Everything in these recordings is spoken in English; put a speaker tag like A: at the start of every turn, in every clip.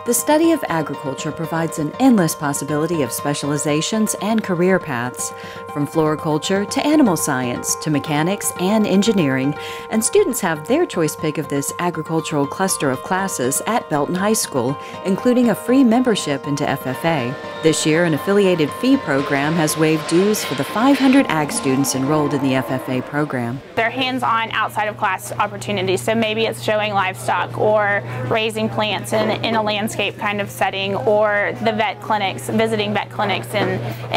A: The study of agriculture provides an endless possibility of specializations and career paths, from floriculture to animal science to mechanics and engineering, and students have their choice pick of this agricultural cluster of classes at Belton High School, including a free membership into FFA. This year, an affiliated fee program has waived dues for the 500 ag students enrolled in the FFA program.
B: They're hands-on outside of class opportunities, so maybe it's showing livestock or raising plants in a landscape kind of setting, or the vet clinics, visiting vet clinics in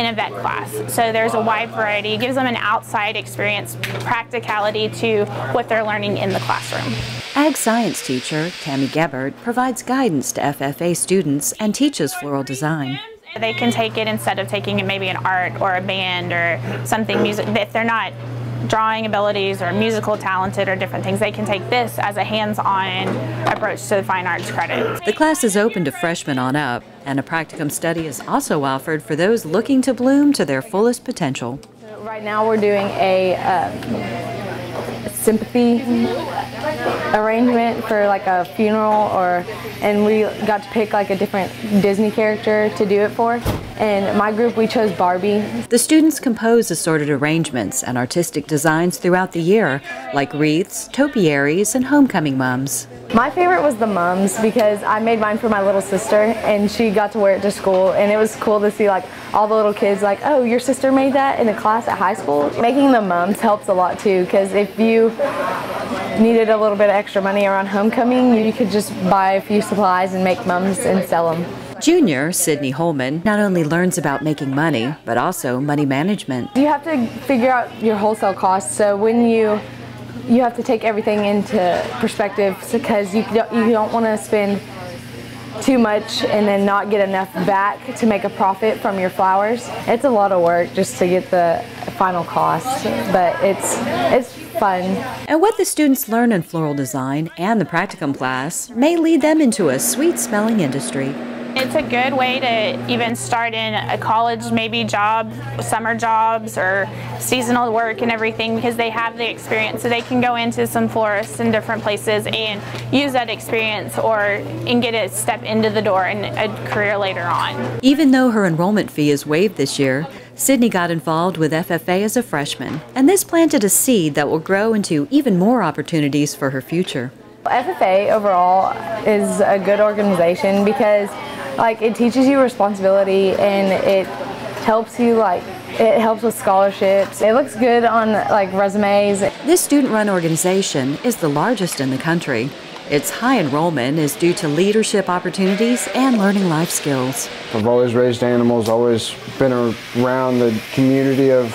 B: a vet class. So there's a wide variety. It gives them an outside experience, practicality to what they're learning in the classroom.
A: Ag science teacher Tammy Gebert provides guidance to FFA students and teaches floral design.
B: They can take it instead of taking it maybe an art or a band or something music. If they're not drawing abilities or musical talented or different things, they can take this as a hands-on approach to the fine arts credit.
A: The class is open to freshmen on up, and a practicum study is also offered for those looking to bloom to their fullest potential.
C: Right now we're doing a sympathy arrangement for like a funeral, and we got to pick like a different Disney character to do it for. And my group, we chose Barbie.
A: The students compose assorted arrangements and artistic designs throughout the year, like wreaths, topiaries, and homecoming mums.
C: My favorite was the mums because I made mine for my little sister, and she got to wear it to school, and it was cool to see like all the little kids like, oh, your sister made that in a class at high school. Making the mums helps a lot too, because if you needed a little bit of extra money around homecoming, you could just buy a few supplies and make mums and sell them.
A: Junior Sydney Holman not only learns about making money, but also money management.
C: You have to figure out your wholesale costs, so when you have to take everything into perspective, because you don't want to spend too much and then not get enough back to make a profit from your flowers. It's a lot of work just to get the final cost, but it's fun.
A: And what the students learn in floral design and the practicum class may lead them into a sweet-smelling industry.
B: It's a good way to even start in a college, maybe job, summer jobs or seasonal work and everything, because they have the experience. So they can go into some florists in different places and use that experience and get a step into the door in a career later on.
A: Even though her enrollment fee is waived this year, Sydney got involved with FFA as a freshman, and this planted a seed that will grow into even more opportunities for her future.
C: FFA overall is a good organization because it teaches you responsibility, and it helps you it helps with scholarships. It looks good on resumes.
A: This student-run organization is the largest in the country. Its high enrollment is due to leadership opportunities and learning life skills.
D: I've always raised animals, always been around the community of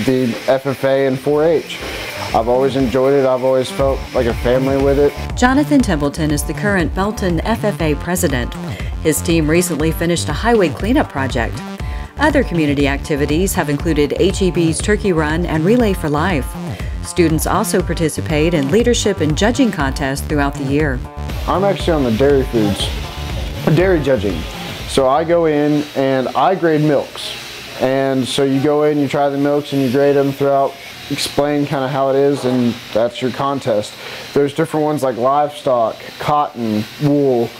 D: the FFA and 4-H. I've always enjoyed it. I've always felt like a family with it.
A: Jonathan Templeton is the current Belton FFA president. His team recently finished a highway cleanup project. Other community activities have included HEB's Turkey Run and Relay for Life. Students also participate in leadership and judging contests throughout the year.
D: I'm actually on the dairy foods, dairy judging. So I go in and I grade milks. And so you go in, you try the milks, and you grade them throughout, explain kind of how it is, and that's your contest. There's different ones like livestock, cotton, wool.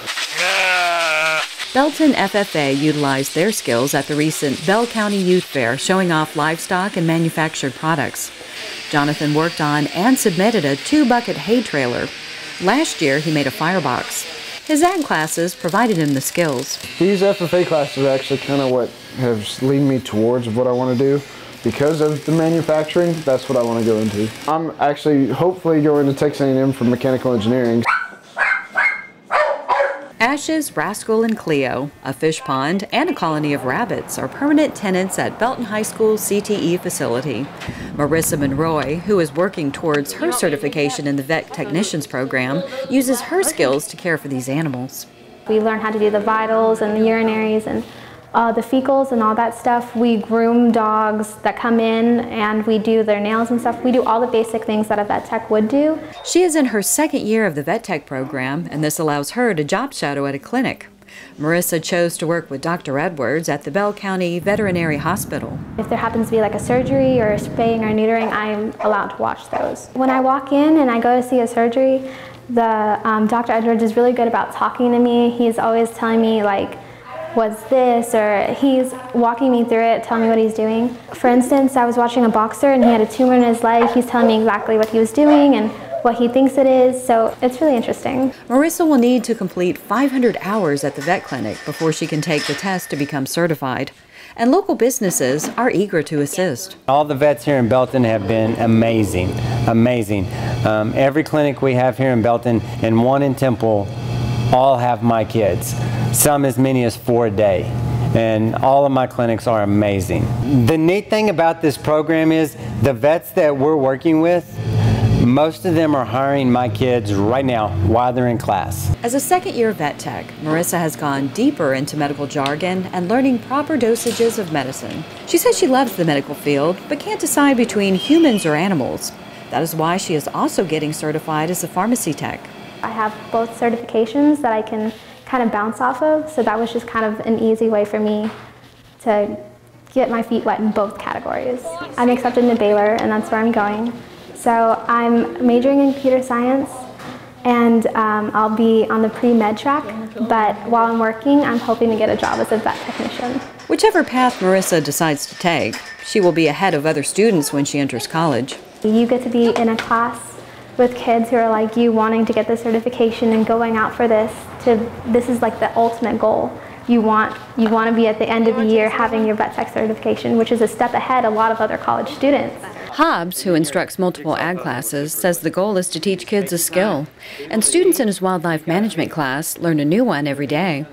A: Belton FFA utilized their skills at the recent Bell County Youth Fair, showing off livestock and manufactured products. Jonathan worked on and submitted a 2-bucket hay trailer. Last year, he made a firebox. His ag classes provided him the skills.
D: These FFA classes are actually kind of what has led me towards what I want to do. Because of the manufacturing, that's what I want to go into. I'm actually hopefully going to Texas A&M for mechanical engineering.
A: Ashes, Rascal, and Cleo, a fish pond, and a colony of rabbits are permanent tenants at Belton High School's CTE facility. Marissa Monroy, who is working towards her certification in the Vet Technicians program, uses her skills to care for these animals.
E: We learn how to do the vitals and the urinaries and the fecals and all that stuff. We groom dogs that come in, and we do their nails and stuff. We do all the basic things that a vet tech would do.
A: She is in her second year of the vet tech program, and this allows her to job shadow at a clinic. Marissa chose to work with Dr. Edwards at the Bell County Veterinary Hospital.
E: If there happens to be like a surgery or a spaying or neutering, I'm allowed to watch those. When I walk in and I go to see a surgery, Dr. Edwards is really good about talking to me. He's always telling me like, what's this, or he's walking me through it, telling me what he's doing. For instance, I was watching a boxer and he had a tumor in his leg. He's telling me exactly what he was doing and what he thinks it is, so it's really interesting.
A: Marissa will need to complete 500 hours at the vet clinic before she can take the test to become certified. And local businesses are eager to assist.
F: All the vets here in Belton have been amazing, amazing. Every clinic we have here in Belton and one in Temple all have my kids, some as many as 4 a day. And all of my clinics are amazing. The neat thing about this program is the vets that we're working with, most of them are hiring my kids right now while they're in class.
A: As a second-year vet tech, Marissa has gone deeper into medical jargon and learning proper dosages of medicine. She says she loves the medical field, but can't decide between humans or animals. That is why she is also getting certified as a pharmacy tech.
E: I have both certifications that I can kind of bounce off of, so that was just kind of an easy way for me to get my feet wet in both categories. I'm accepted into Baylor, and that's where I'm going. So I'm majoring in computer science, and I'll be on the pre-med track, but while I'm working, I'm hoping to get a job as a vet technician.
A: Whichever path Marissa decides to take, she will be ahead of other students when she enters college.
E: You get to be in a class with kids who are like you, wanting to get the certification and going out for this. This is like the ultimate goal. You want to be at the end of the year having your vet tech certification, which is a step ahead of a lot of other college students.
A: Hobbs, who instructs multiple ag classes, says the goal is to teach kids a skill. And students in his wildlife management class learn a new one every day.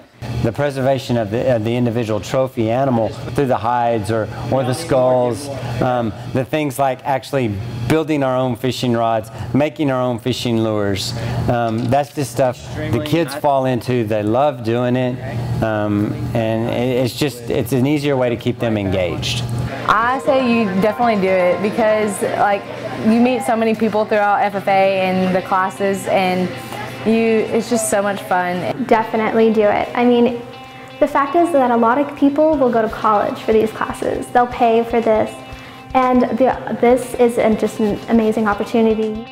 F: The preservation of the individual trophy animal through the hides or the skulls, the things like actually building our own fishing rods, making our own fishing lures. That's just stuff the kids fall into. They love doing it, and it's an easier way to keep them engaged.
C: I say you definitely do it because like you meet so many people throughout FFA and the classes, and it's just so much fun.
E: Definitely do it. I mean, the fact is that a lot of people will go to college for these classes. They'll pay for this, and this is just an amazing opportunity.